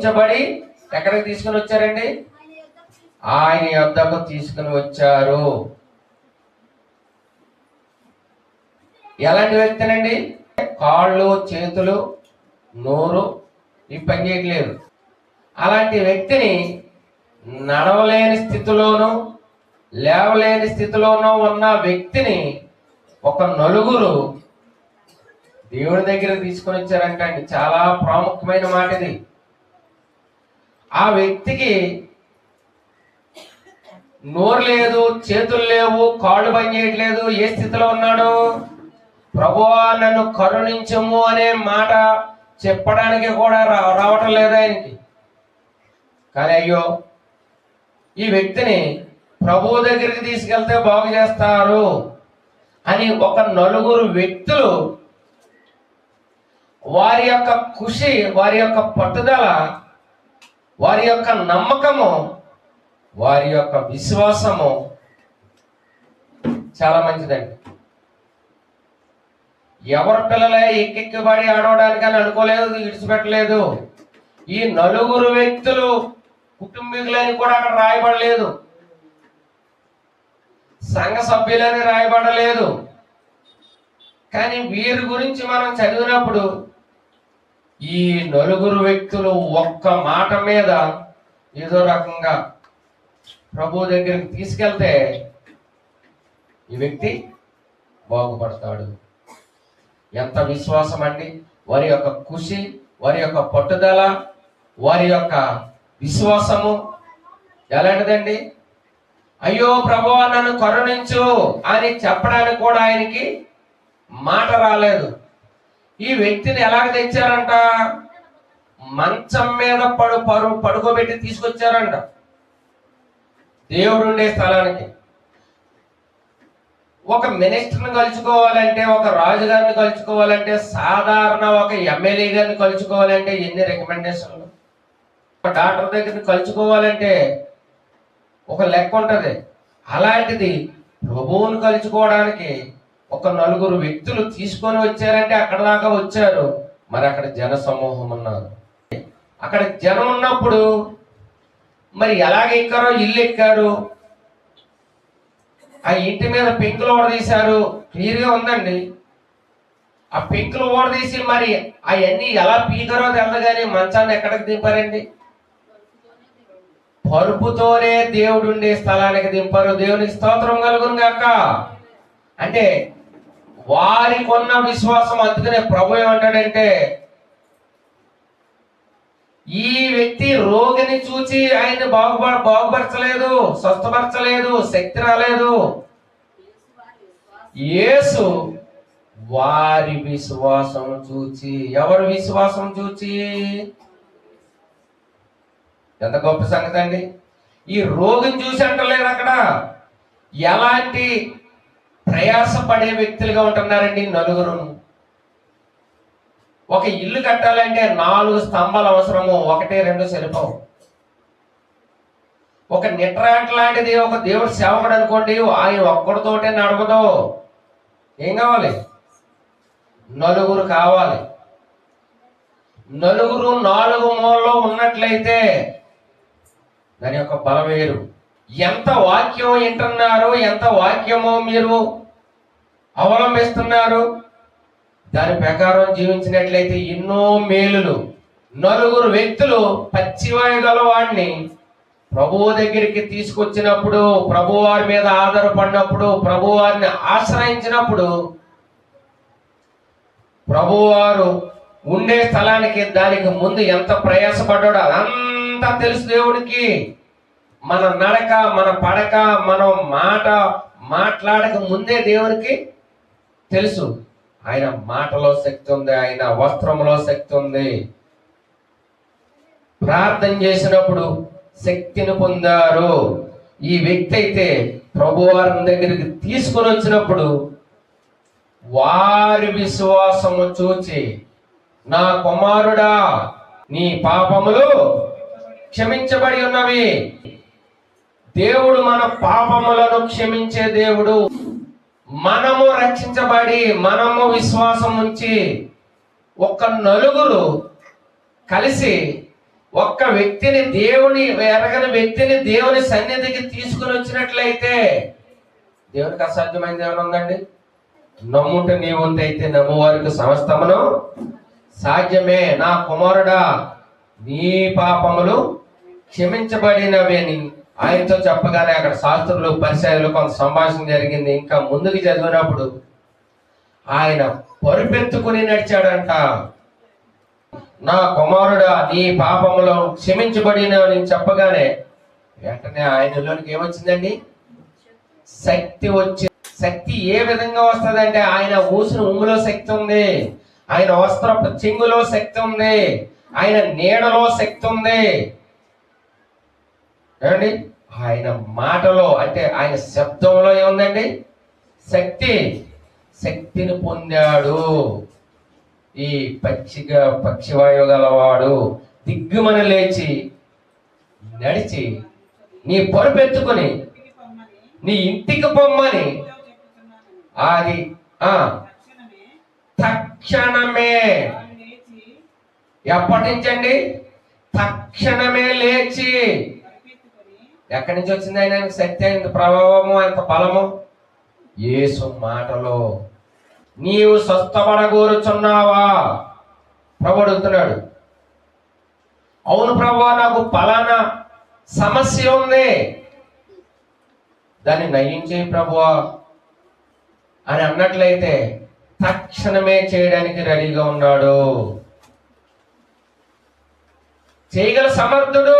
క్షమించబడి ఎక్కడికి తీసుకుని వచ్చారండి? ఆయన యొద్దకు తీసుకుని వచ్చారు. ఎలాంటి వ్యక్తినండి? కాళ్ళు, చేతులు, నోరు ఈ పని చేయట్లేదు. అలాంటి వ్యక్తిని నడవలేని స్థితిలోనూ లేవలేని స్థితిలోనూ ఉన్న వ్యక్తిని ఒక నలుగురు దేవుడి దగ్గరకు తీసుకొని వచ్చారంట అండి. చాలా ప్రాముఖ్యమైన మాట ఇది. ఆ వ్యక్తికి నోరు లేదు, చేతులు లేవు, కాళ్ళు పని చేయట్లేదు. ఏ స్థితిలో ఉన్నాడు? ప్రభువా నన్ను కరుణించము అనే మాట చెప్పడానికి కూడా రావటం లేదు ఆయనకి. కానీ అయ్యో, ఈ వ్యక్తిని ప్రభువు దగ్గరికి తీసుకెళ్తే బాగు చేస్తారు అని ఒక నలుగురు వ్యక్తులు వారి యొక్క కృషి, వారి యొక్క పట్టుదల, వారి యొక్క నమ్మకము, వారి యొక్క విశ్వాసము చాలా మంచిదండి. ఎవరి పిల్లలే ఎక్కెక్కిబడి ఆడవడానికని అనుకోలేదు, విడిచిపెట్టలేదు. ఈ నలుగురు వ్యక్తులు కుటుంబీకులని కూడా అక్కడ రాయబడలేదు, సంఘ సభ్యులని రాయబడలేదు. కానీ వీరి గురించి మనం చదివినప్పుడు ఈ నలుగురు వ్యక్తులు ఒక్క మాట మీద ఏదో రకంగా ప్రభు దగ్గరికి తీసుకెళ్తే ఈ వ్యక్తి బాగుపడతాడు. ఎంత విశ్వాసం అండి! వారి యొక్క కృషి, వారి యొక్క పట్టుదల, వారి యొక్క విశ్వాసము ఎలాంటిదండి? అయ్యో ప్రభువా నన్ను కరుణించు అని చెప్పడానికి కూడా ఆయనకి మాట రాలేదు. ఈ వ్యక్తిని ఎలాగ తెచ్చారంట? మంచం మీద పడుకోబెట్టి తీసుకొచ్చారంట దేవుడు ఉండే స్థలానికి. ఒక మినిస్టర్ని కలుసుకోవాలంటే, ఒక రాజుగారిని కలుసుకోవాలంటే, సాధారణ ఒక ఎమ్మెల్యే గారిని కలుసుకోవాలంటే ఎన్ని రికమెండేషన్లు? ఒక డాక్టర్ దగ్గరికి కలుసుకోవాలంటే ఒక లెక్క ఉంటుంది. అలాంటిది ప్రభువుని కలుసుకోవడానికి ఒక నలుగురు వ్యక్తులు తీసుకొని వచ్చారంటే అక్కడ దాకా వచ్చారు. మరి అక్కడ జన సమూహం ఉన్నారు. అక్కడ జనం ఉన్నప్పుడు మరి ఎలాగ ఎక్కారో? ఇల్లు ఎక్కారు, ఆ ఇంటి మీద పెంకులు ఓడదీశారు, క్లియర్గా ఉందండి. ఆ పెంకులు ఓడదీసి మరి అవన్నీ ఎలా పీకరో తెల్లగాని మంచాన్ని ఎక్కడికి దింపారండి? పరుపుతోనే దేవుడు ఉండే స్థలానికి దింపారు. దేవునికి స్తోత్రం కలుగును గాక. అంటే వారికి ఉన్న విశ్వాసం. అందుకనే ప్రభు ఏమంటాడంటే, ఈ వ్యక్తి రోగిని చూచి ఆయన బాగుపరచలేదు, స్వస్థపరచలేదు, శక్తి రాలేదు. యేసు వారి విశ్వాసం చూచి. ఎవరి విశ్వాసం చూచి? ఎంత గొప్ప సంగతి అండి! ఈ రోగిని చూసి అంటలేదు అక్కడ. ఎలాంటి ప్రయాసపడే వ్యక్తులుగా ఉంటున్నారండి నలుగురు. ఒక ఇల్లు కట్టాలంటే 4 స్తంభాలు అవసరము, 1, 2 సరిపోవు. ఒక నిట్రాట్ లాంటిది ఒక దేవుడు సేవకుడు అనుకోండి, ఆయన ఒక్కడితోటే నడవదు. ఏం కావాలి? నలుగురు కావాలి. నలుగురు 4 మూలలో ఉన్నట్లయితే దాని యొక్క బలం వేరు. ఎంత వాక్యం వింటున్నారు, ఎంత వాక్యమో మీరు అవలంబిస్తున్నారు, దాని ప్రకారం జీవించినట్లయితే ఎన్నో మేలులు. నలుగురు వ్యక్తులు పచ్చివాయగల వాడిని ప్రభువు దగ్గరికి తీసుకొచ్చినప్పుడు, ప్రభు వారి మీద ఆధారపడినప్పుడు, ప్రభు వారిని ఆశ్రయించినప్పుడు, ప్రభువారు ఉండే స్థలానికి దానికి ముందు ఎంత ప్రయాసపడ్డాడో అదంతా తెలుసు దేవుడికి. మన నడక, మన పడక, మనం మాట్లాడక ముందే దేవునికి తెలుసు. ఆయన మాటలో శక్తి ఉంది, ఆయన వస్త్రంలో శక్తి ఉంది. ప్రార్థన చేసినప్పుడు శక్తిని పొందారు. ఈ వ్యక్తి అయితే ప్రభువారి దగ్గరికి తీసుకొని వచ్చినప్పుడు వారి విశ్వాసము చూచి, నా కుమారుడా నీ పాపములు క్షమించబడి ఉన్నవి. దేవుడు మన పాపములను క్షమించే దేవుడు. మనము రక్షించబడి, మనము విశ్వాసం ఉంచి ఒక నలుగురు కలిసి ఒక్క వ్యక్తిని ఎరగని వ్యక్తిని దేవుని సన్నిధికి తీసుకుని వచ్చినట్లయితే దేవునికి అసాధ్యమైనది ఏమైనా ఉందండి? నమ్ముంటే నీ వంతు అయితే నమ్మువారికి సమస్తమును సాధ్యమే. నా కుమారుడా, నీ పాపములు క్షమించబడినవి అని ఆయనతో చెప్పగానే అక్కడ శాస్త్రులు పరిచయాలు కొంత సంభాషణ జరిగింది. ఇంకా ముందుకు చదివినప్పుడు ఆయన పరుపెత్తుకుని నడిచాడంట. నా కుమారుడా, నీ పాపములు క్షమించబడినవి చెప్పగానే వెంటనే ఆయనలోనికి ఏమొచ్చిందండి? శక్తి వచ్చి. శక్తి ఏ విధంగా వస్తుందంటే ఆయన ఊసిన ఉమ్ములో శక్తి ఉంది, ఆయన వస్త్రపు చెంగులో శక్తి ఉంది, ఆయన నీడలో శక్తి ఉంది ఏమండి. ఆయన మాటలో అంటే ఆయన శబ్దంలో ఏముందండి? శక్తిని పొందాడు. ఈ పక్షివాయువు గలవాడు దిగ్గుమని లేచి నడిచి నీ పరుపెత్తుకుని నీ ఇంటికి పొమ్మని అది తక్షణమే. ఎప్పటి నుంచి అండి? తక్షణమే లేచి. ఎక్కడి నుంచి వచ్చింది ఆయన శక్తి, ఆయన ప్రభావము, ఆయన బలము? యేసు మాటలో. నీవు స్వస్థపడగోరుచున్నావా? ప్రభు అడుగుతున్నాడు. అవును ప్రభువా, నాకు ఫలానా సమస్య ఉంది, దాన్ని నయం చేయి ప్రభువా అని అన్నట్లయితే తక్షణమే చేయడానికి రెడీగా ఉన్నాడు. చేయగల సమర్థుడు.